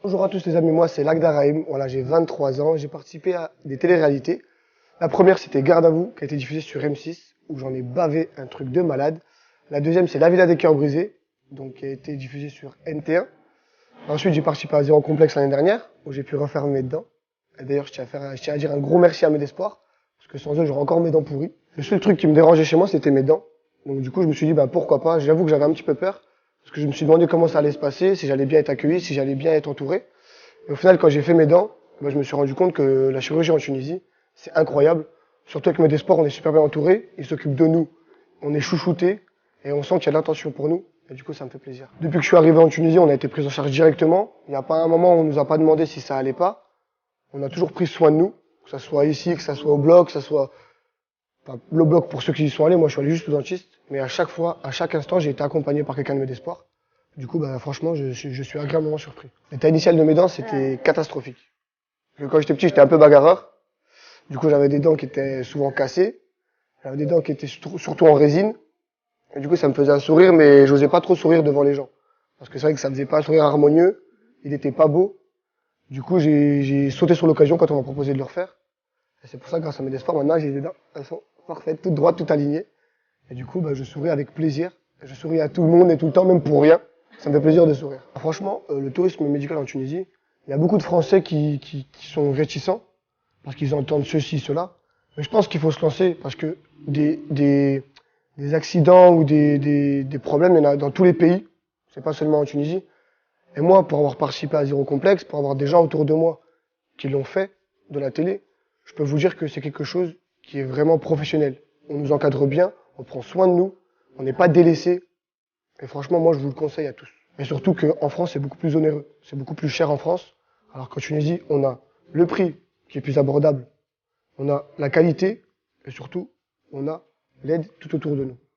Bonjour à tous les amis, moi c'est Lagda Rahim, voilà, j'ai 23 ans, j'ai participé à des téléréalités. La première c'était Garde à vous, qui a été diffusée sur M6, où j'en ai bavé un truc de malade. La deuxième c'est La Villa des cœurs brisés, donc qui a été diffusée sur NT1. Ensuite j'ai participé à Zéro Complexe l'année dernière, où j'ai pu refaire mes dents. Et d'ailleurs je tiens à dire un gros merci à mes espoirs, parce que sans eux j'aurais encore mes dents pourries. Le seul truc qui me dérangeait chez moi c'était mes dents. Donc du coup je me suis dit bah pourquoi pas, j'avoue que j'avais un petit peu peur, parce que je me suis demandé comment ça allait se passer, si j'allais bien être accueilli, si j'allais bien être entouré. Et au final, quand j'ai fait mes dents, bah, je me suis rendu compte que la chirurgie en Tunisie, c'est incroyable. Surtout avec Medesport, on est super bien entouré. Ils s'occupent de nous. On est chouchoutés. Et on sent qu'il y a de l'attention pour nous. Et du coup, ça me fait plaisir. Depuis que je suis arrivé en Tunisie, on a été pris en charge directement. Il n'y a pas un moment où on nous a pas demandé si ça allait pas. On a toujours pris soin de nous. Que ça soit ici, que ça soit au bloc, que ça soit, enfin, le bloc pour ceux qui y sont allés. Moi, je suis allé juste au dentiste. Mais à chaque fois, à chaque instant, j'ai été accompagné par quelqu'un de Medesport. Du coup, bah, franchement, je suis agréablement surpris. L'état initial de mes dents, c'était catastrophique. Parce que quand j'étais petit, j'étais un peu bagarreur. Du coup, j'avais des dents qui étaient souvent cassées. J'avais des dents qui étaient surtout en résine. Et du coup, ça me faisait un sourire, mais j'osais pas trop sourire devant les gens. Parce que c'est vrai que ça faisait pas un sourire harmonieux. Il était pas beau. Du coup, j'ai sauté sur l'occasion quand on m'a proposé de le refaire. Et c'est pour ça, grâce à mes espoirs, maintenant, j'ai des dents. Elles sont parfaites, toutes droites, toutes alignées. Et du coup, bah, je souris avec plaisir. Je souris à tout le monde et tout le temps, même pour rien. Ça me fait plaisir de sourire. Franchement, le tourisme médical en Tunisie, il y a beaucoup de Français qui sont réticents parce qu'ils entendent ceci, cela. Mais je pense qu'il faut se lancer parce que des accidents ou des problèmes, il y en a dans tous les pays. C'est pas seulement en Tunisie. Et moi, pour avoir participé à Zéro Complexe, pour avoir des gens autour de moi qui l'ont fait de la télé, je peux vous dire que c'est quelque chose qui est vraiment professionnel. On nous encadre bien, on prend soin de nous, on n'est pas délaissé. Et franchement, moi, je vous le conseille à tous. Et surtout qu'en France, c'est beaucoup plus onéreux. C'est beaucoup plus cher en France. Alors qu'en Tunisie, on a le prix qui est plus abordable. On a la qualité. Et surtout, on a l'aide tout autour de nous.